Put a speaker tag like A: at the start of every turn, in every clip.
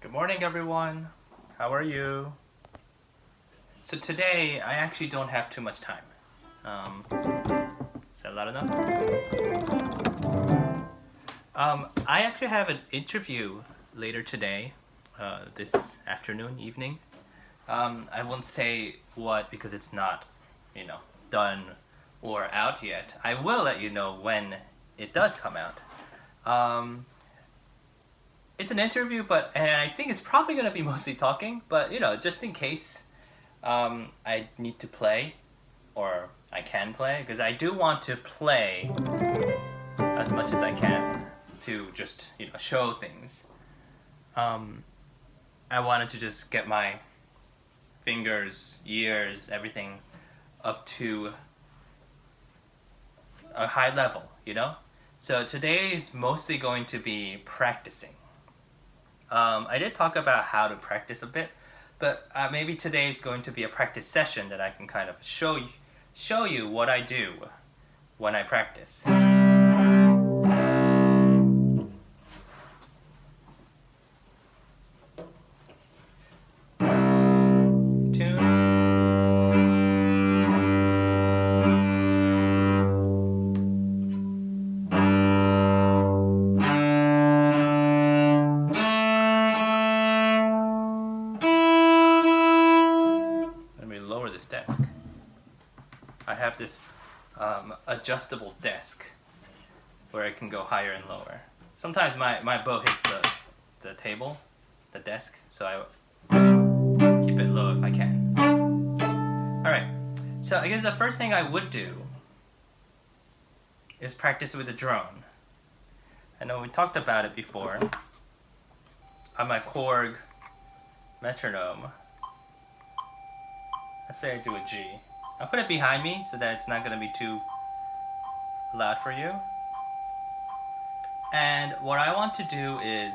A: Good morning, everyone. How are you? So today, I actually don't have too much time. Is that loud enough? I actually have an interview later today, this afternoon, evening. I won't say what because it's not, done or out yet. I will let you know when it does come out. It's an interview, and I think it's probably going to be mostly talking, but just in case I need to play, or I can play, because I do want to play as much as I can to just show things. I wanted to just get my fingers, ears, everything up to a high level, So today is mostly going to be practicing. I did talk about how to practice a bit, but maybe today is going to be a practice session that I can kind of show you what I do when I practice. This desk. I have this adjustable desk where I can go higher and lower. Sometimes my bow hits the table, the desk, so I keep it low if I can. Alright, so I guess the first thing I would do is practice with the drone. I know we talked about it before. On my Korg metronome, let's say I do a G. I'll put it behind me so that it's not going to be too loud for you. And what I want to do is,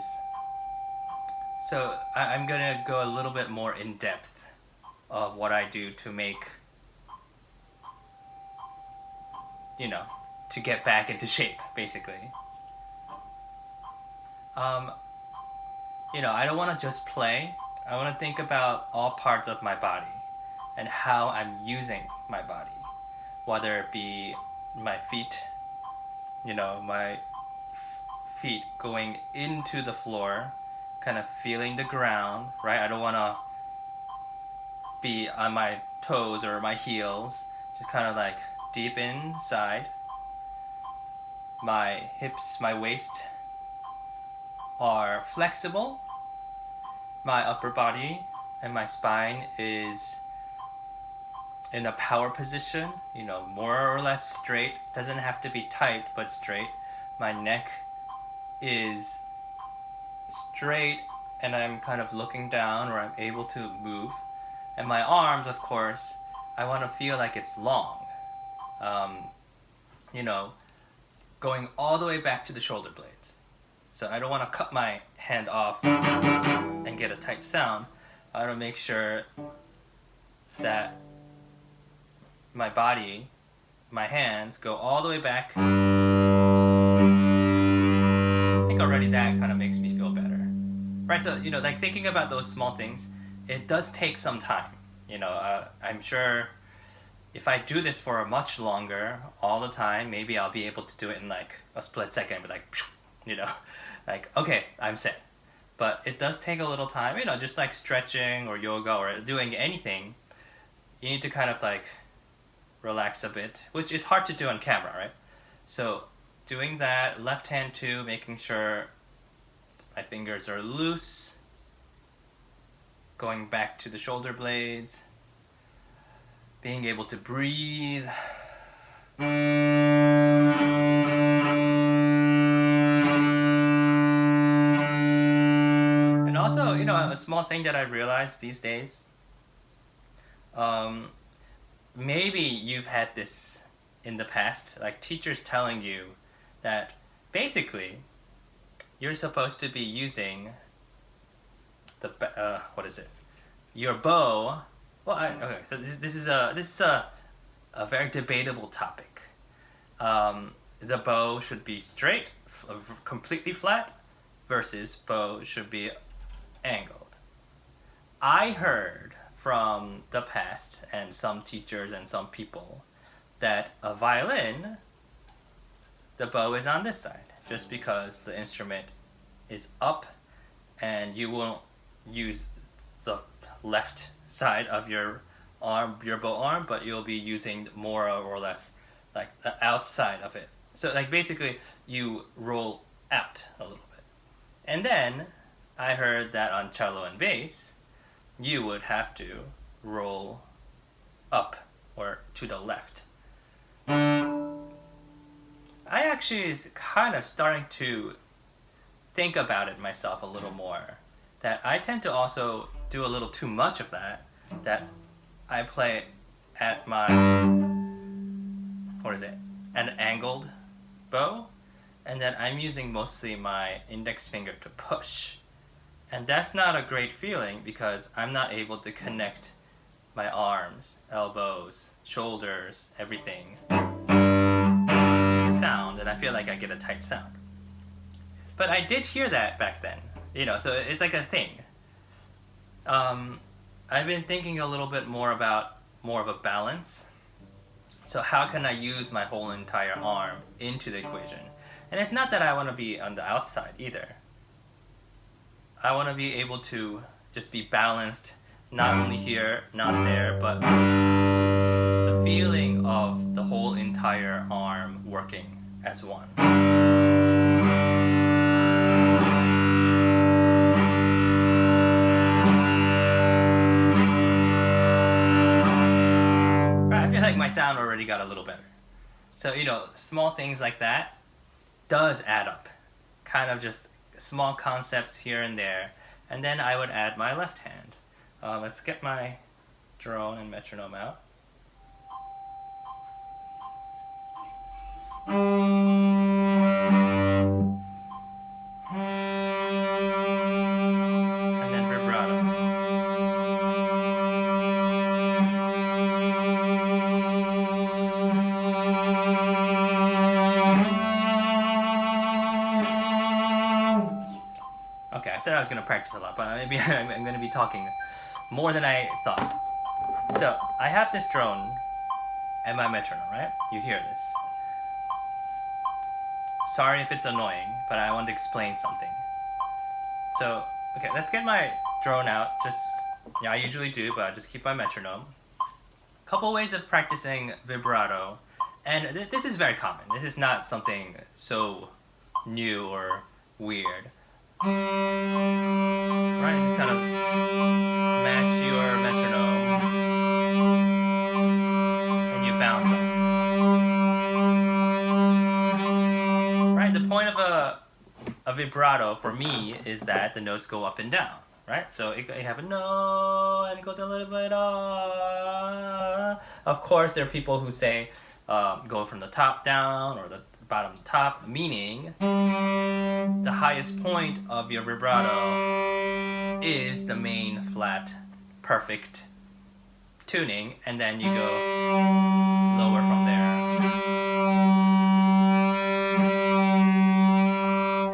A: so I'm going to go a little bit more in depth of what I do to make, to get back into shape, basically. I don't want to just play. I want to think about all parts of my body and how I'm using my body, whether it be my feet, my feet going into the floor, kind of feeling the ground, right? I don't want to be on my toes or my heels, just kind of like deep inside. My hips, my waist are flexible. My upper body and my spine is in a power position, more or less straight. Doesn't have to be tight, but straight. My neck is straight, and I'm kind of looking down, or I'm able to move. And my arms, of course, I want to feel like it's long. Going all the way back to the shoulder blades. So I don't want to cut my hand off and get a tight sound. I want to make sure that my body, my hands go all the way back. I think already that kind of makes me feel better. Right, so, like thinking about those small things, it does take some time. I'm sure if I do this for much longer, all the time, maybe I'll be able to do it in like a split second, but like, okay, I'm set. But it does take a little time, just like stretching or yoga or doing anything, you need to kind of like relax a bit, which is hard to do on camera, right? So doing that, left hand too, making sure my fingers are loose, going back to the shoulder blades, being able to breathe. And also, a small thing that I realized these days, maybe you've had this in the past, like teachers telling you that basically you're supposed to be using your bow. Well, okay, so this is a very debatable topic. The bow should be straight, completely flat, versus bow should be angled. I heard from the past and some teachers and some people that a violin, the bow is on this side, just because the instrument is up and you won't use the left side of your arm, your bow arm, but you'll be using more or less like the outside of it. So like basically you roll out a little bit. And then I heard that on cello and bass, you would have to roll up or to the left. I actually is kind of starting to think about it myself a little more. That I tend to also do a little too much of that. That I play at my, what is it, an angled bow. And then I'm using mostly my index finger to push. And that's not a great feeling because I'm not able to connect my arms, elbows, shoulders, everything to the sound, and I feel like I get a tight sound. But I did hear that back then, so it's like a thing. I've been thinking a little bit more about more of a balance. So how can I use my whole entire arm into the equation? And it's not that I want to be on the outside either. I want to be able to just be balanced, not only here, not there, but the feeling of the whole entire arm working as one. Right, I feel like my sound already got a little better. So, small things like that does add up. Kind of just small concepts here and there. And then I would add my left hand. Let's get my drone and metronome out. And then vibrato. Okay, I said I was going to practice a lot, but maybe I'm going to be talking more than I thought. So, I have this drone and my metronome, right? You hear this. Sorry if it's annoying, but I want to explain something. So, okay, let's get my drone out. I usually do, but I just keep my metronome. Couple ways of practicing vibrato, and this is very common. This is not something so new or weird. Right, just kind of match your metronome and you bounce up. Right, the point of a vibrato for me is that the notes go up and down, right? So you have a no and it goes a little bit Of course, there are people who say go from the top down or the bottom to top, meaning the highest point of your vibrato is the main flat perfect tuning, and then you go lower from there.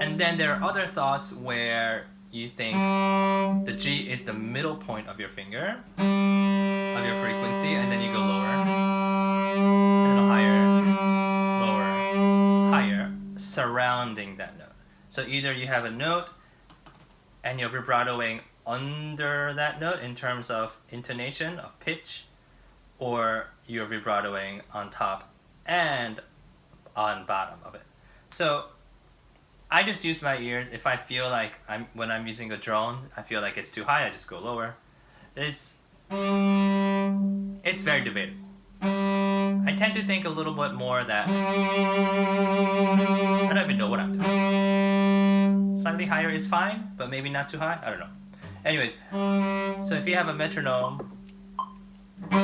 A: And then there are other thoughts where you think the G is the middle point of your finger, of your frequency, and then you go lower, and then higher, lower, higher, surrounding that note. So either you have a note and you're vibratoing under that note in terms of intonation, of pitch, or you're vibratoing on top and on bottom of it. So I just use my ears. If I feel like when I'm using a drone, I feel like it's too high, I just go lower. It's very debatable. I tend to think a little bit more that I don't even know what I'm doing. Slightly higher is fine, but maybe not too high. I don't know. Anyways, so if you have a metronome, and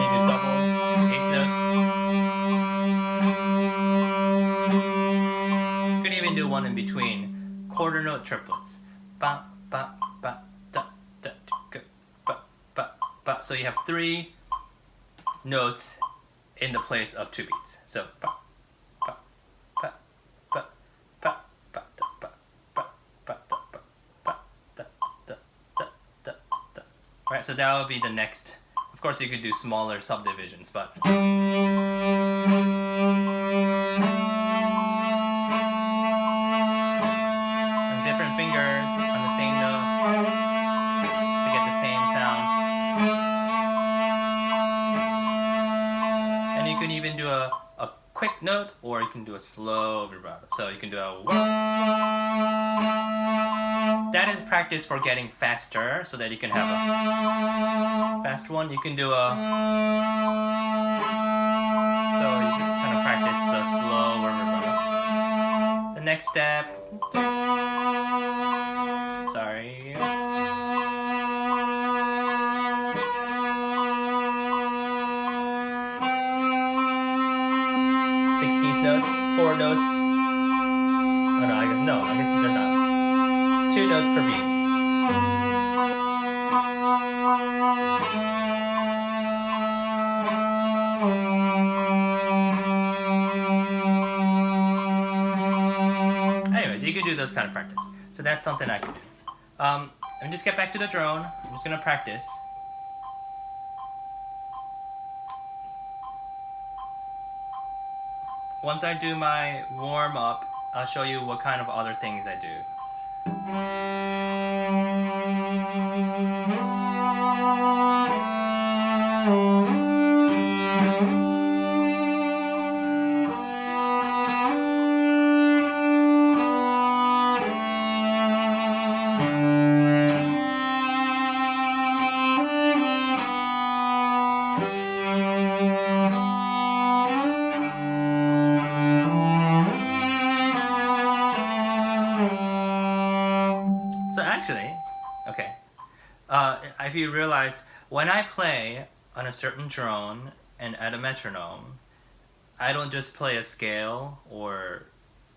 A: you do doubles, eighth notes. You can even do one in between. Quarter note triplets. Ba, ba, ba, da, da, ga, ba, ba, ba. So you have 3 notes in the place of 2 beats. So pa, pa, pa, pa, pa, pa, da, pa, pa, pa, da, pa, pa, da, da, da, da, da. Right, so that would be the next. Of course, you could do smaller subdivisions, but different fingers on the same note to get the same sound. And you can even do a quick note, or you can do a slow vibrato. So you can do a wah. That is practice for getting faster, so that you can have a fast one. You can do a, so you can kind of practice the slower vibrato. The next step, sorry. 16th notes, 4 notes. Oh no, I guess they're not. 2 notes per beat. Anyways, you can do those kind of practice. So that's something I can do. Let me just get back to the drone. I'm just gonna practice. Once I do my warm up, I'll show you what kind of other things I do. Actually, okay, if you realized, when I play on a certain drone and at a metronome, I don't just play a scale, or,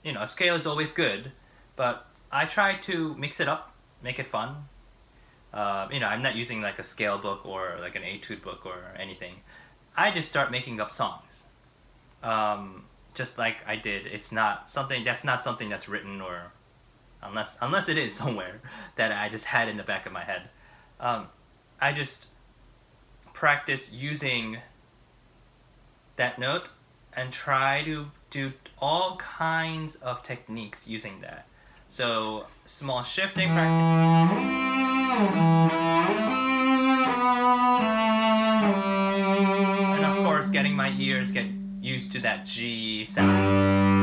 A: a scale is always good, but I try to mix it up, make it fun. I'm not using like a scale book or like an etude book or anything. I just start making up songs. Just like I did. It's not something that's written, or unless it is somewhere that I just had in the back of my head. I just practice using that note and try to do all kinds of techniques using that. So small shifting practice. And of course, getting my ears get used to that G sound.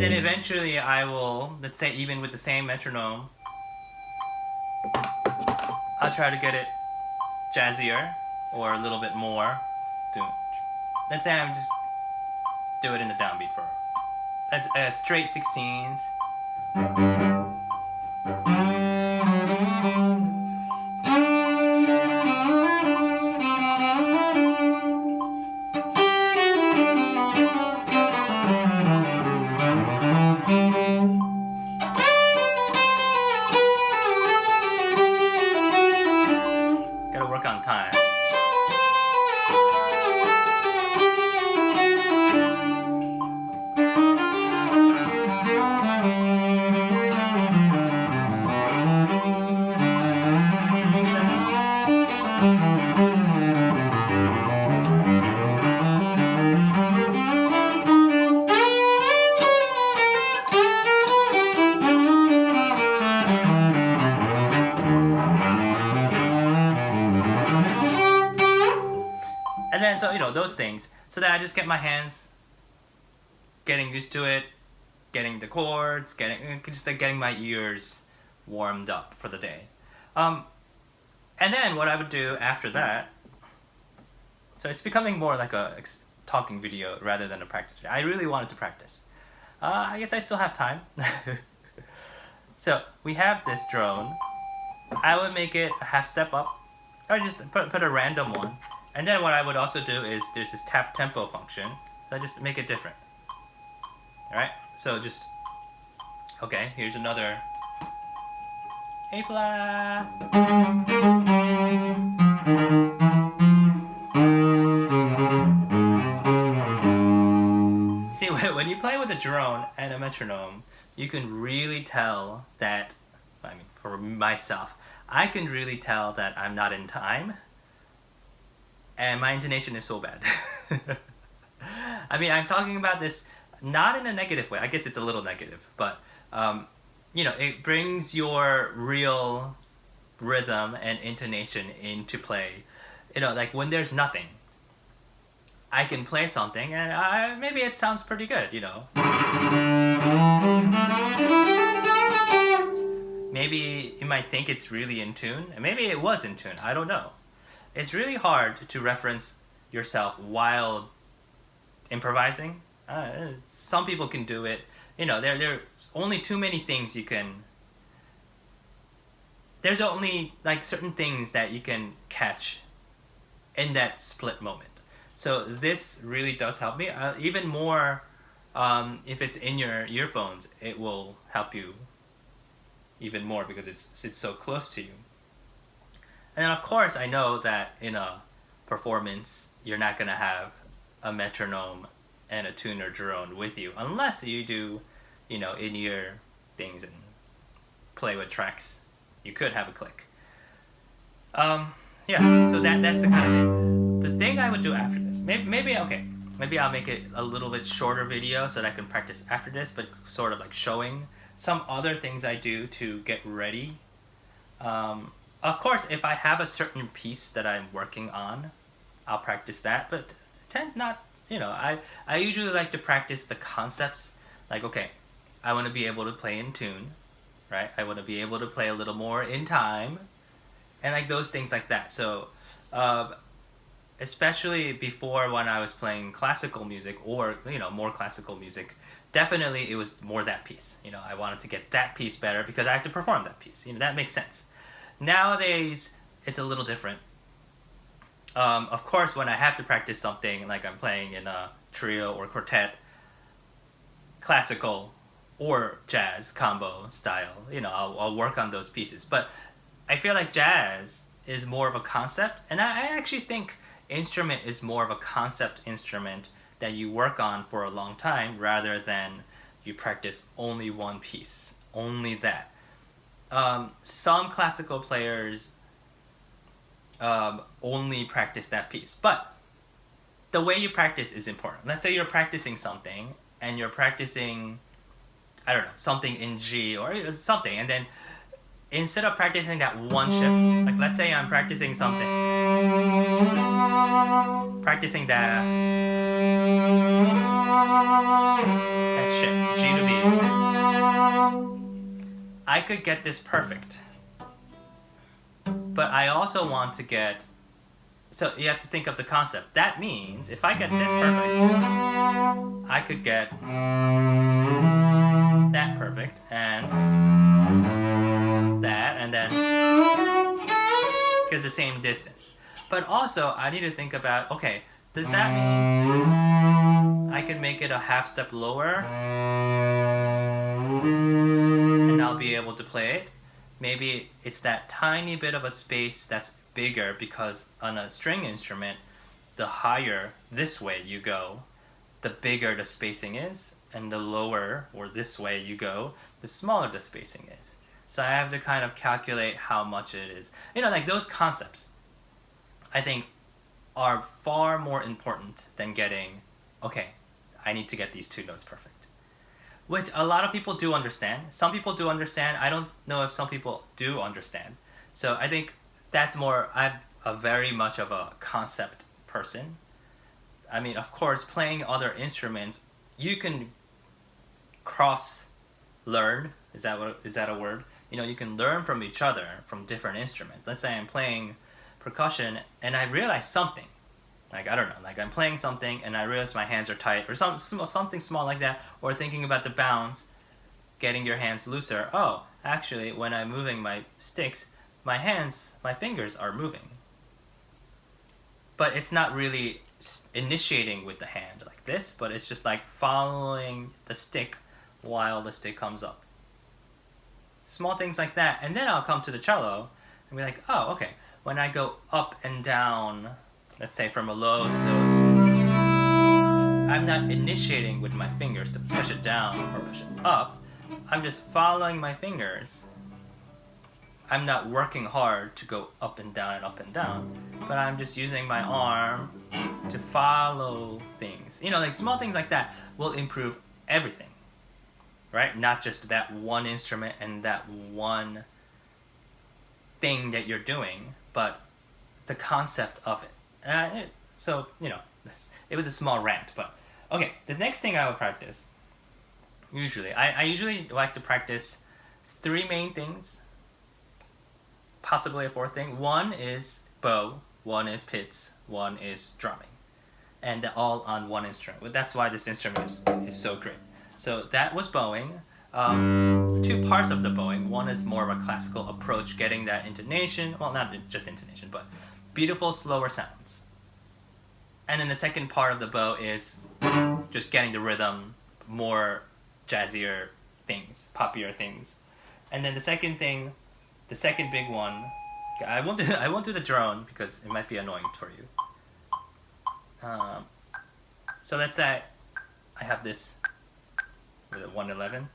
A: Eventually I will, let's say even with the same metronome, I'll try to get it jazzier or a little bit more. Let's say I'm just do it in the downbeat for, that's straight 16s. On time. And then, so, those things. So then I just get my hands getting used to it, getting the chords, getting my ears warmed up for the day. And then what I would do after that, so it's becoming more like a talking video rather than a practice video. I really wanted to practice. I guess I still have time. So we have this drone. I would make it a half step up, or just put a random one. And then what I would also do is there's this tap tempo function. So I just make it different. Alright, so just, okay, here's another A flat. See, when you play with a drone and a metronome, you can really tell that, I mean, for myself, I can really tell that I'm not in time, and my intonation is so bad. I mean, I'm talking about this not in a negative way. I guess it's a little negative, but it brings your real rhythm and intonation into play. Like when there's nothing, I can play something and maybe it sounds pretty good, Maybe you might think it's really in tune, and maybe it was in tune, I don't know. It's really hard to reference yourself while improvising. Some people can do it. There's only too many things you can... There's only like certain things that you can catch in that split moment. So this really does help me. Even more, if it's in your earphones, it will help you even more because it's so close to you. And then of course I know that in a performance, you're not going to have a metronome and a tuner drone with you unless you do, in-ear things and play with tracks. You could have a click. Yeah, so that's the kind of thing. The thing I would do after this, maybe I'll make it a little bit shorter video so that I can practice after this, but sort of like showing some other things I do to get ready. Of course, if I have a certain piece that I'm working on, I'll practice that, but tend not, I usually like to practice the concepts. Like, okay, I want to be able to play in tune, right? I want to be able to play a little more in time, and like those things like that. So, especially before when I was playing classical music or, more classical music, definitely it was more that piece. I wanted to get that piece better because I had to perform that piece. That makes sense. Nowadays, it's a little different. Of course, when I have to practice something, like I'm playing in a trio or quartet, classical or jazz combo style, I'll work on those pieces. But I feel like jazz is more of a concept, and I actually think instrument is more of a concept instrument that you work on for a long time rather than you practice only one piece, only that. Some classical players only practice that piece, but the way you practice is important. Let's say you're practicing something and you're practicing, I don't know, something in G or something, and then instead of practicing that one shift, like let's say I'm practicing something, practicing that shift, G to B, I could get this perfect. But I also want to get, so you have to think of the concept. That means if I get this perfect, I could get that perfect and that, and then because the same distance. But also I need to think about, okay, does that mean I could make it a half step lower and I'll be able to play it? Maybe it's that tiny bit of a space that's bigger because on a string instrument, the higher this way you go, the bigger the spacing is, and the lower or this way you go, the smaller the spacing is. So I have to kind of calculate how much it is. Like those concepts, I think, are far more important than getting, okay, I need to get these two notes perfect. Which a lot of people do understand. Some people do understand. I don't know if some people do understand. So I think that's more, I'm a very much of a concept person. I mean, of course, playing other instruments, you can cross learn. Is that a word? You know, you can learn from each other from different instruments. Let's say I'm playing percussion and I realize something. Like, I don't know, like I'm playing something and I realize my hands are tight or something small like that, or thinking about the bounce, getting your hands looser. Oh, actually, when I'm moving my sticks, my fingers are moving. But it's not really initiating with the hand like this, but it's just like following the stick while the stick comes up. Small things like that. And then I'll come to the cello and be like, oh, okay. When I go up and down, let's say from a low note, I'm not initiating with my fingers to push it down or push it up. I'm just following my fingers. I'm not working hard to go up and down, but I'm just using my arm to follow things. You know, like small things like that will improve everything, right? Not just that one instrument and that one thing that you're doing, but the concept of it. So, you know, it was a small rant, but okay, the next thing I will practice, usually, I usually like to practice 3 main things, possibly a 4th thing. 1 is bow, 1 is pizz, 1 is drumming, and they're all on one instrument. That's why this instrument is so great. So that was bowing. 2 parts of the bowing. 1 is more of a classical approach, getting that intonation, well, not just intonation, but beautiful slower sounds. And then the second part of the bow is just getting the rhythm, more jazzier things, poppier things. And then the second thing, the second big one, I won't do the drone because it might be annoying for you. So let's say I have this with a 111.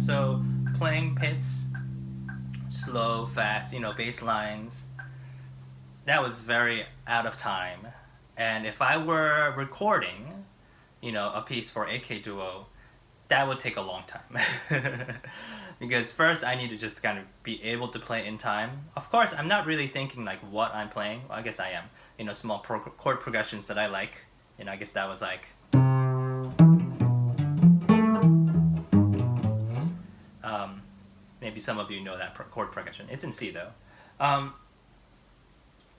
A: So playing pizz, slow, fast, you know, bass lines, that was very out of time. And if I were recording, you know, a piece for AK Duo, that would take a long time. Because first I need to just kind of be able to play in time. Of course, I'm not really thinking like what I'm playing. Well, I guess I am. You know, small chord progressions that I like. You know, I guess that was like... maybe some of you know that chord progression. It's in C though.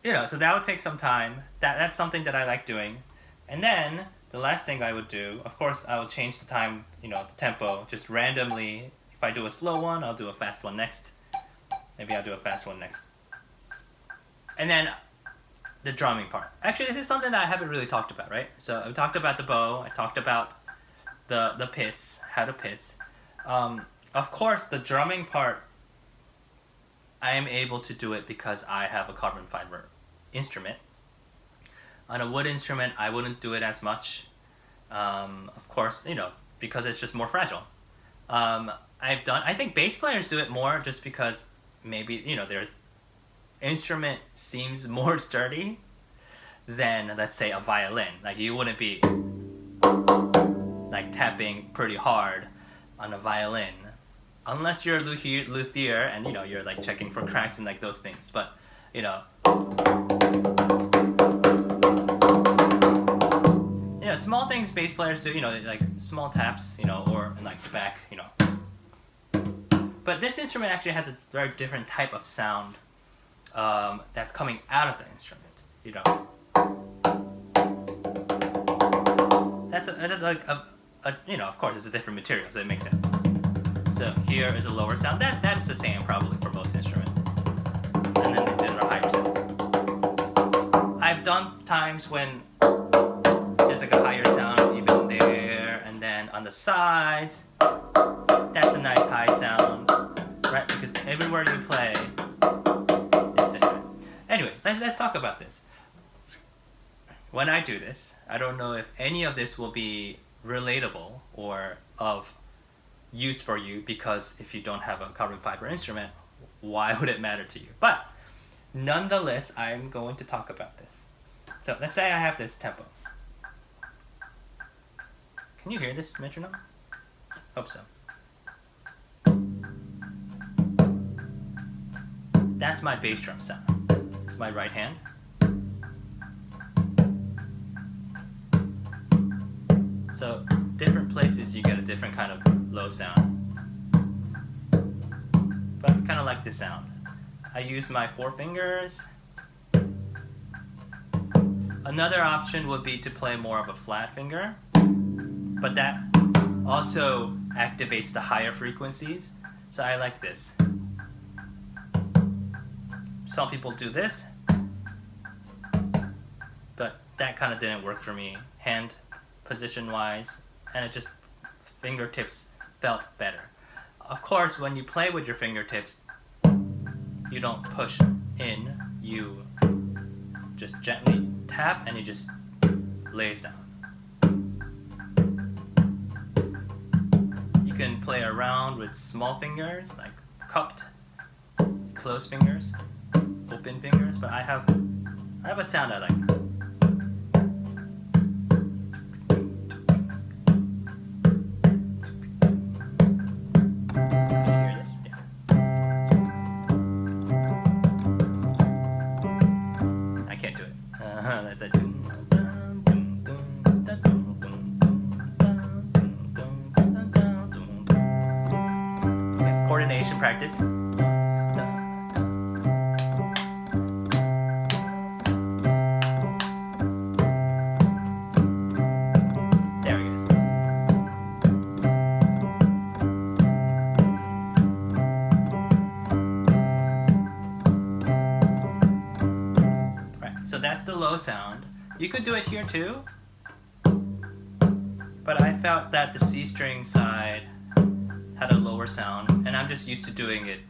A: You know, so that would take some time. That's something that I like doing. And then the last thing I would do, of course, I will change the time, you know, the tempo, just randomly. If I do a slow one, I'll do a fast one next. Maybe I'll do a fast one next. And then the drumming part. Actually, this is something that I haven't really talked about, right? So I talked about the bow. I talked about the pizz, how to pizz. Of course, the drumming part, I am able to do it because I have a carbon fiber instrument. On a wood instrument, I wouldn't do it as much. Of course, you know, because it's just more fragile. I think bass players do it more just because maybe, you know, their instrument seems more sturdy than, let's say, a violin. Like, you wouldn't be like tapping pretty hard on a violin unless you're a luthier and, you know, you're like checking for cracks and like those things. But, you know, small things bass players do, you know, like small taps, you know, or in like the back, you know. But this instrument actually has a very different type of sound that's coming out of the instrument, you know. that's like you know, of course it's a different material, so it makes sense. So here is a lower sound. That is the same probably for most instruments. And then these are a higher sound. I've done times when there's like a higher sound even there, and then on the sides, that's a nice high sound, right? Because everywhere you play is different. Anyways, let's talk about this. When I do this, I don't know if any of this will be relatable or of use for you, because if you don't have a carbon fiber instrument, why would it matter to you? But nonetheless, I'm going to talk about this. So let's say I have this tempo. Can you hear this metronome? Hope so. That's my bass drum sound. It's my right hand. So different places you get a different kind of low sound. But I kind of like this sound. I use my 4 fingers. Another option would be to play more of a flat finger, but that also activates the higher frequencies. So I like this. Some people do this, but that kind of didn't work for me, hand position wise, and it just, fingertips felt better. Of course, when you play with your fingertips, you don't push in, you just gently tap and it just lays down. You can play around with small fingers, like cupped, closed fingers, open fingers, but I have a sound I like. That's a okay, coordination practice. There it goes. Right, so that's the low sound. You could do it here too, but I felt that the C string side had a lower sound, and I'm just used to doing it.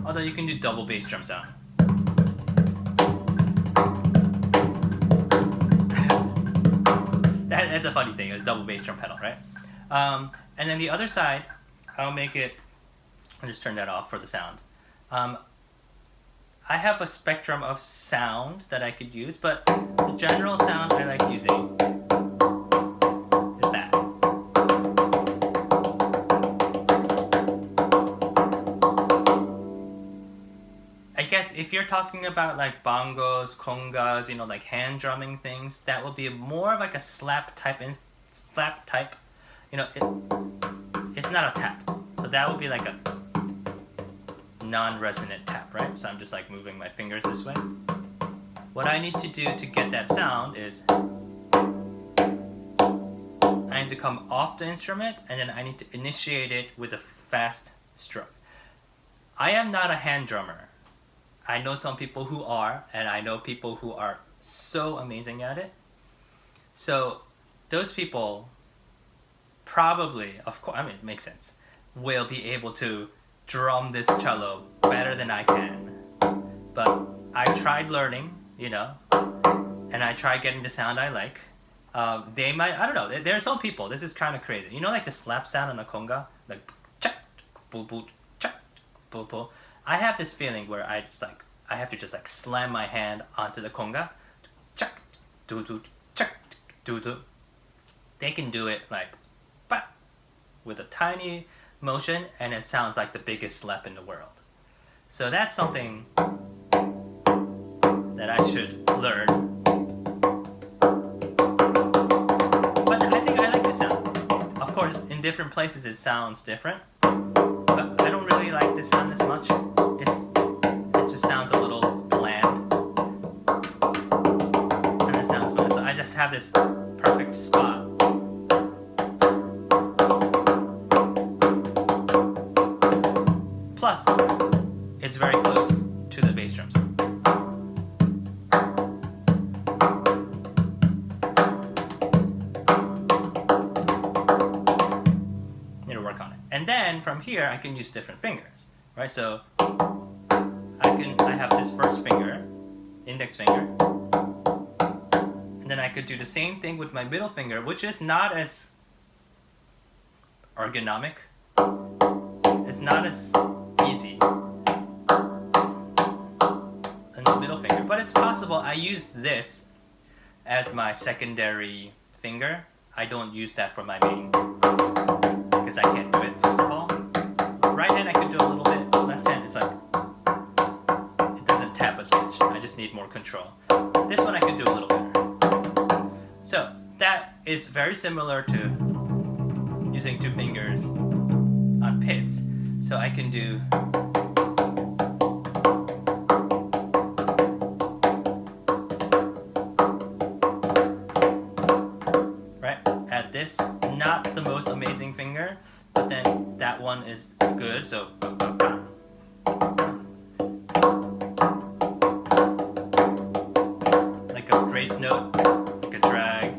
A: Although you can do double bass drum sound. That's a funny thing, it's a double bass drum pedal, right? And then the other side, I'll make it, I'll just turn that off for the sound. I have a spectrum of sound that I could use, but the general sound I like using is that. I guess if you're talking about like bongos, congas, you know, like hand drumming things, that will be more of like a slap type, you know, it's not a tap. So that would be like a non-resonant tap, right? So I'm just like moving my fingers this way. What I need to do to get that sound is I need to come off the instrument, and then I need to initiate it with a fast stroke. I am not a hand drummer. I know some people who are, and I know people who are so amazing at it. So those people probably, of course, I mean, it makes sense, will be able to drum this cello better than I can. But I tried learning, you know, and I tried getting the sound I like. They might, I don't know, there are some people, this is kind of crazy. You know, like the slap sound on the conga? Like, chak, boo, boo, chak, boo, boo. I have this feeling where I have to just like slam my hand onto the conga. Chak, doo, doo, chak, doo, doo. They can do it like, bah, with a tiny motion, and it sounds like the biggest slap in the world. So that's something that I should learn. But I think I like this sound. Of course, in different places it sounds different, but I don't really like this sound as much. It just sounds a little bland. have this perfect spot. Plus, it's very close to the bass drums. Need to work on it. And then from here, I can use different fingers, right? So I have this first finger, index finger, and then I could do the same thing with my middle finger, which is not as ergonomic. It's not as easy than the middle finger, but it's possible. I use this as my secondary finger. I don't use that for my main because I can't do it, first of all. Right hand I can do a little bit. Left hand, it's like it doesn't tap as much. I just need more control. This one I can do a little better. So that is very similar to using two fingers on pizz. So I can do right at this, not the most amazing finger, but then that one is good. So like a grace note, like a drag.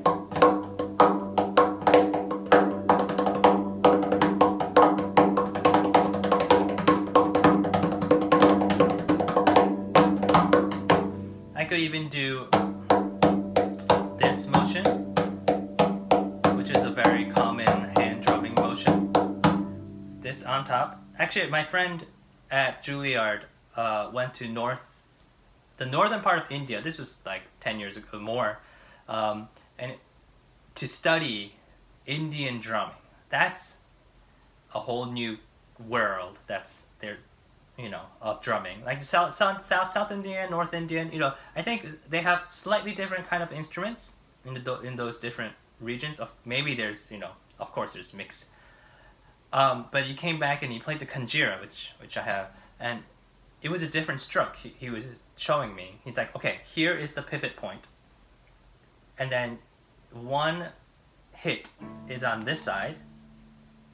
A: I could even do this motion, which is a very common hand drumming motion. This on top. Actually, my friend at Juilliard went to the northern part of India. This was like 10 years ago, more, and to study Indian drumming. That's a whole new world. That's their, of drumming. Like South Indian, North Indian. I think they have slightly different kind of instruments in those different regions. Maybe there's, of course there's mix. But he came back and he played the kanjira, which I have, and it was a different stroke. He was showing me. He's like, okay, here is the pivot point, and then one hit is on this side,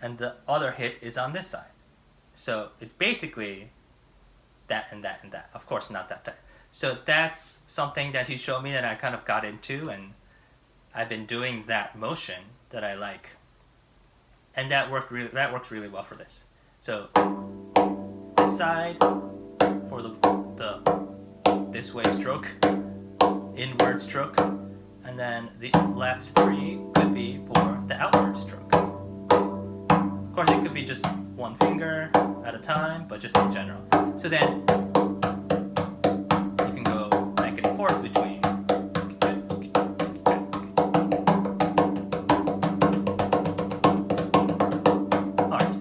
A: and the other hit is on this side. So it's basically that and that and that. Of course, not that type. So that's something that he showed me that I kind of got into, and I've been doing that motion that I like, and that works really well for this. So this side for the this way stroke, inward stroke, and then the last three could be for the outward stroke. Of course, it could be just one finger at a time, but just in general. So then you can go back and forth between. Alright.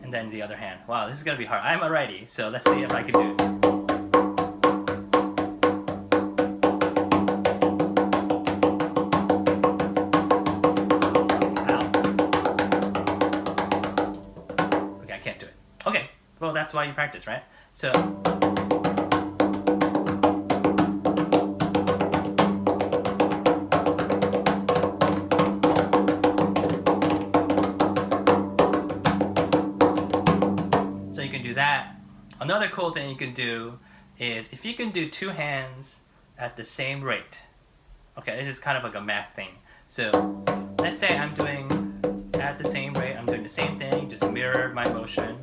A: And then the other hand. Wow, this is gonna be hard. I'm already, so let's see if I can do it. Well, that's why you practice, right? So you can do that. Another cool thing you can do is if you can do two hands at the same rate. Okay, this is kind of like a math thing. So let's say I'm doing at the same rate, I'm doing the same thing, just mirror my motion.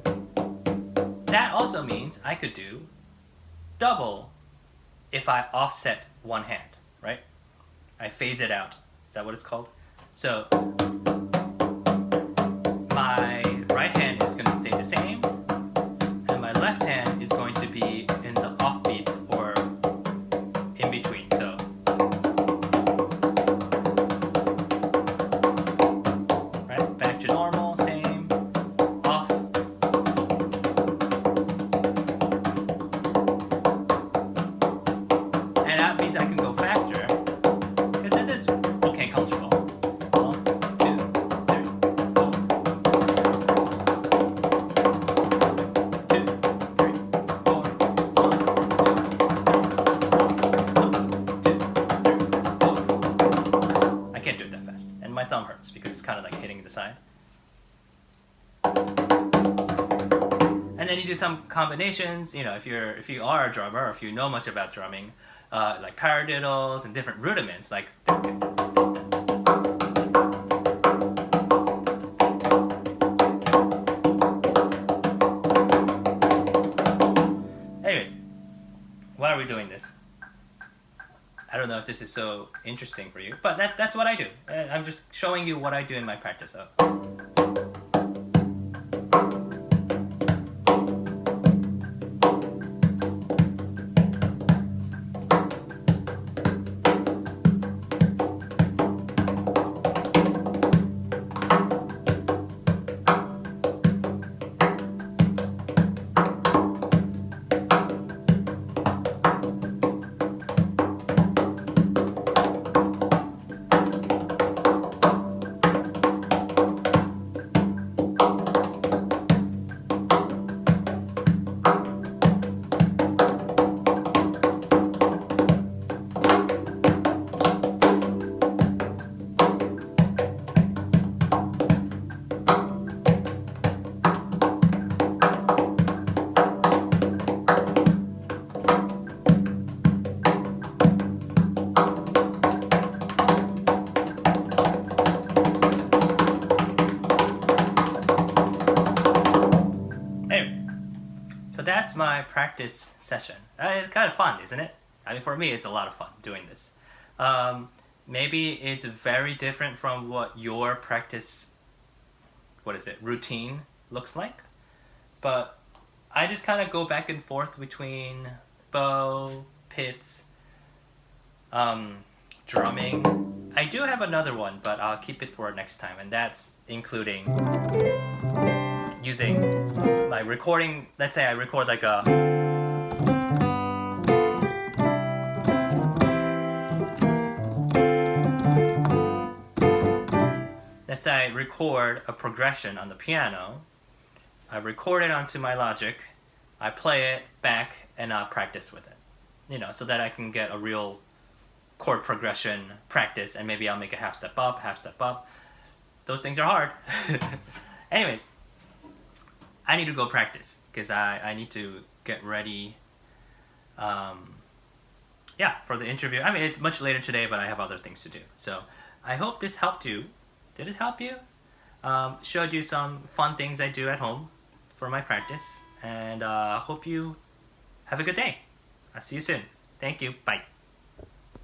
A: That also means I could do double if I offset one hand, right? I phase it out. Is that what it's called? So my right hand is going to stay the same, and my left hand is going to be in the offbeats or in between. So right, back to normal, same, off. And that means I can go faster, because this is okay, comfortable. 1, 2, 3, 4. then you do some combinations. You know, if you are a drummer, or if you know much about drumming, like paradiddles and different rudiments, like. Anyways, why are we doing this? I don't know if this is so interesting for you, but that's what I do. I'm just showing you what I do in my practice. So. So that's my practice session. It's kind of fun, isn't it? I mean, for me, it's a lot of fun doing this. Maybe it's very different from what your practice, routine looks like. But I just kind of go back and forth between bow, pizz, drumming. I do have another one, but I'll keep it for next time, and that's including using my recording. Let's say I record like a progression on the piano. I record it onto my Logic, I play it back, and I practice with it. You know, so that I can get a real chord progression practice, and maybe I'll make a half step up, half step up. Those things are hard. Anyways, I need to go practice because I need to get ready for the interview. I mean, it's much later today, but I have other things to do. So I hope this helped you. Did it help you? Showed you some fun things I do at home for my practice. And hope you have a good day. I'll see you soon. Thank you. Bye.